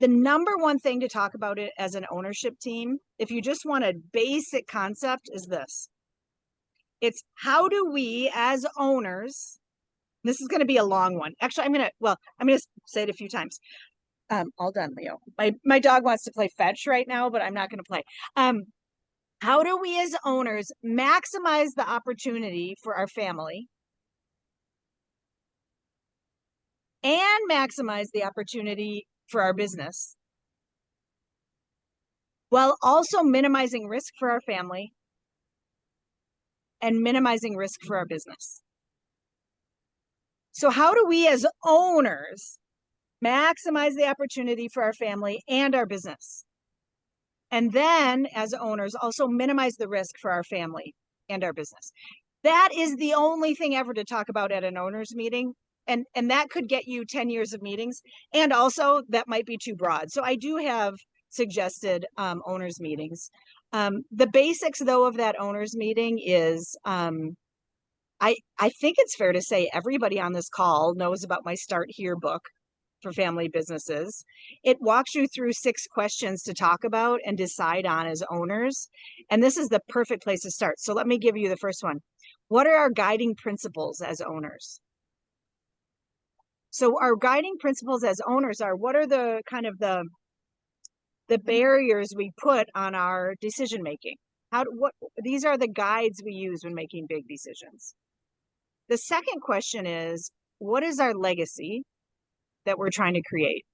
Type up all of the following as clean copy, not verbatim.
The number one thing to talk about it as an ownership team, if you just want a basic concept, is this. It's how do we as owners, this is going to be a long one. Actually, I'm going to say it a few times. All done, Leo. My dog wants to play fetch right now, but I'm not going to play. How do we as owners maximize the opportunity for our family and maximize the opportunity for our business while also minimizing risk for our family and minimizing risk for our business? So how do we as owners maximize the opportunity for our family and our business? And then as owners, also minimize the risk for our family and our business. That is the only thing ever to talk about at an owners meeting. And that could get you 10 years of meetings. And also that might be too broad. So I do have suggested owners meetings. The basics though of that owners meeting is, I think it's fair to say everybody on this call knows about my Start Here book for family businesses. It walks you through 6 questions to talk about and decide on as owners. And this is the perfect place to start. So let me give you the first one. What are our guiding principles as owners? So our guiding principles as owners are, what are the kind of the barriers we put on our decision making? These are the guides we use when making big decisions. The second question is, what is our legacy that we're trying to create?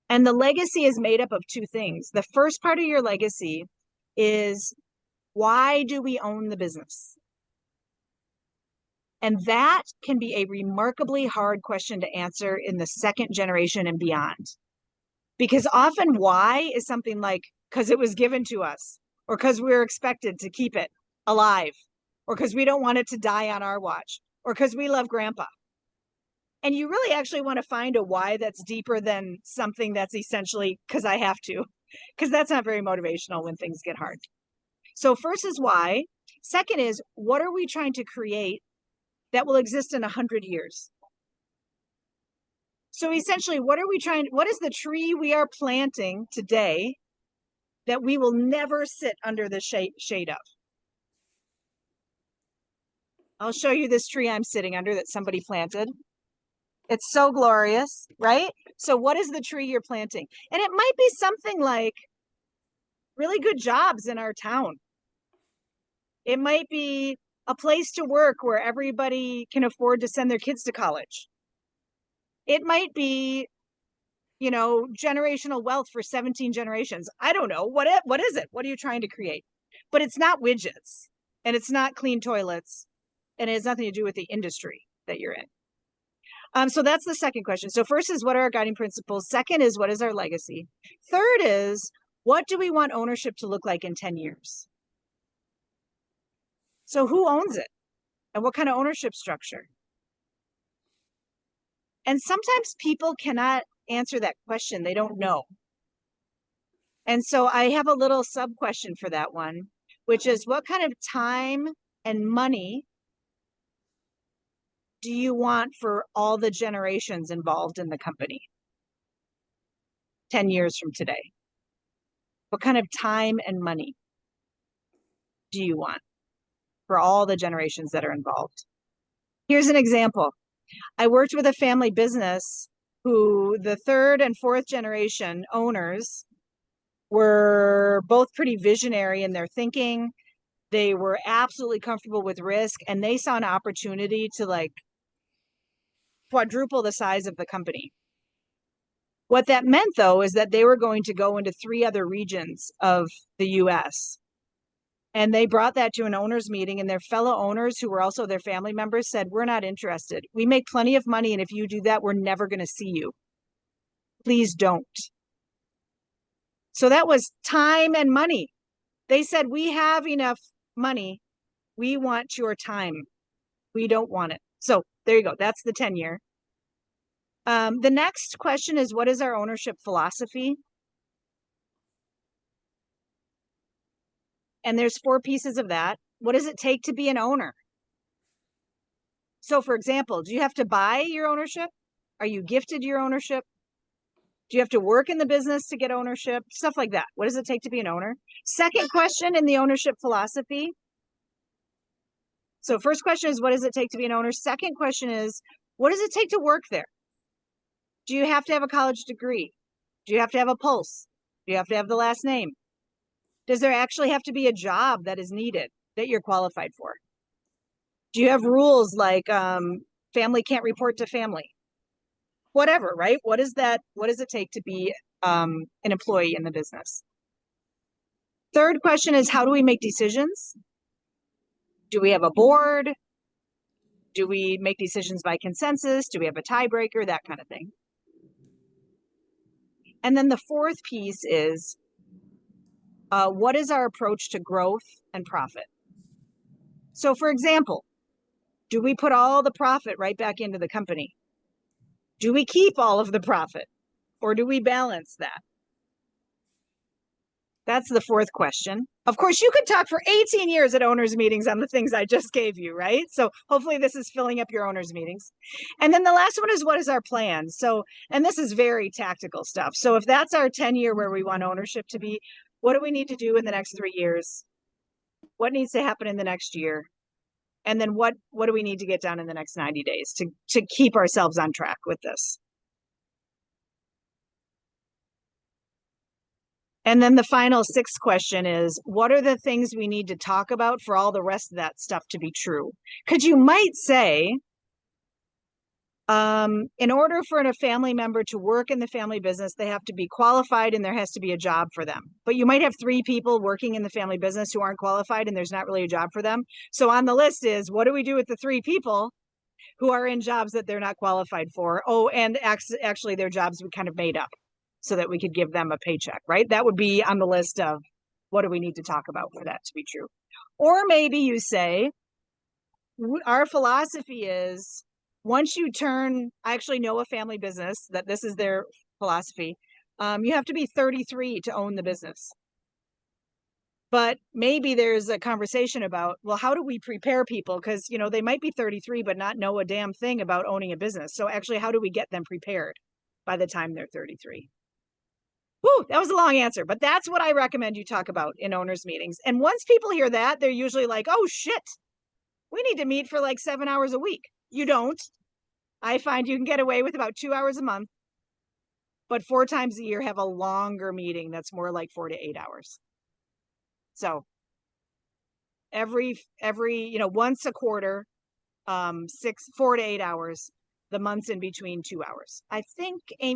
And the legacy is made up of 2 things. The first part of your legacy is, why do we own the business? And that can be a remarkably hard question to answer in the 2nd generation and beyond. Because often why is something like, because it was given to us, or because we're expected to keep it alive, or because we don't want it to die on our watch, or because we love grandpa. And you really actually want to find a why that's deeper than something that's essentially because I have to, because that's not very motivational when things get hard. So first is why. Second is, what are we trying to create that will exist in 100 years? So essentially, what is the tree we are planting today that we will never sit under the shade of? I'll show you this tree I'm sitting under that somebody planted. It's so glorious, right? So what is the tree you're planting? And it might be something like really good jobs in our town. It might be a place to work where everybody can afford to send their kids to college. It might be, generational wealth for 17 generations. I don't know. What is it? What are you trying to create? But it's not widgets, and it's not clean toilets, and it has nothing to do with the industry that you're in. So that's the second question. So first is, what are our guiding principles? Second is, what is our legacy? Third is, what do we want ownership to look like in 10 years? So who owns it? And what kind of ownership structure? And sometimes people cannot answer that question. They don't know. And so I have a little sub question for that one, which is, what kind of time and money do you want for all the generations involved in the company 10 years from today? What kind of time and money do you want for all the generations that are involved? Here's an example. I worked with a family business who the 3rd and 4th generation owners were both pretty visionary in their thinking. They were absolutely comfortable with risk, and they saw an opportunity to quadruple the size of the company. What that meant, though, is that they were going to go into 3 other regions of the US. And they brought that to an owners meeting, and their fellow owners, who were also their family members, said, we're not interested. We make plenty of money, and if you do that, we're never going to see you. Please don't. So that was time and money. They said, we have enough money. We want your time. We don't want it. So there you go. That's the 10-year. The next question is, what is our ownership philosophy? And there's 4 pieces of that. What does it take to be an owner? So for example, do you have to buy your ownership? Are you gifted your ownership? Do you have to work in the business to get ownership? Stuff like that. What does it take to be an owner? Second question in the ownership philosophy. So first question is, what does it take to be an owner? Second question is, what does it take to work there? Do you have to have a college degree? Do you have to have a pulse? Do you have to have the last name? Does there actually have to be a job that is needed that you're qualified for? Do you have rules like family can't report to family? Whatever, right? What is that? What does it take to be an employee in the business? Third question is, how do we make decisions? Do we have a board? Do we make decisions by consensus? Do we have a tiebreaker? That kind of thing. And then the fourth piece is, what is our approach to growth and profit? So for example, do we put all the profit right back into the company? Do we keep all of the profit? Or do we balance that? That's the fourth question. Of course, you could talk for 18 years at owners' meetings on the things I just gave you, right? So hopefully this is filling up your owners' meetings. And then the last one is, what is our plan? So, and this is very tactical stuff. So if that's our 10-year where we want ownership to be, what do we need to do in the next 3 years? What needs to happen in the next year? And then what do we need to get done in the next 90 days to keep ourselves on track with this? And then the final sixth question is, what are the things we need to talk about for all the rest of that stuff to be true? Because you might say, in order for a family member to work in the family business, they have to be qualified and there has to be a job for them. But you might have 3 people working in the family business who aren't qualified and there's not really a job for them. So on the list is, what do we do with the 3 people who are in jobs that they're not qualified for? Oh, and actually their jobs we kind of made up so that we could give them a paycheck, right? That would be on the list of what do we need to talk about for that to be true. Or maybe you say, our philosophy is, once you turn, I actually know a family business that this is their philosophy. You have to be 33 to own the business. But maybe there's a conversation about, well, how do we prepare people? Because, you know, they might be 33, but not know a damn thing about owning a business. So actually, how do we get them prepared by the time they're 33? Whew, that was a long answer, but that's what I recommend you talk about in owners' meetings. And once people hear that, they're usually like, oh, shit, we need to meet for like 7 hours a week. You don't. I find you can get away with about 2 hours a month, but 4 times a year have a longer meeting that's more like 4 to 8 hours. So every once a quarter, 4 to 8 hours, the months in between 2 hours. I think Amy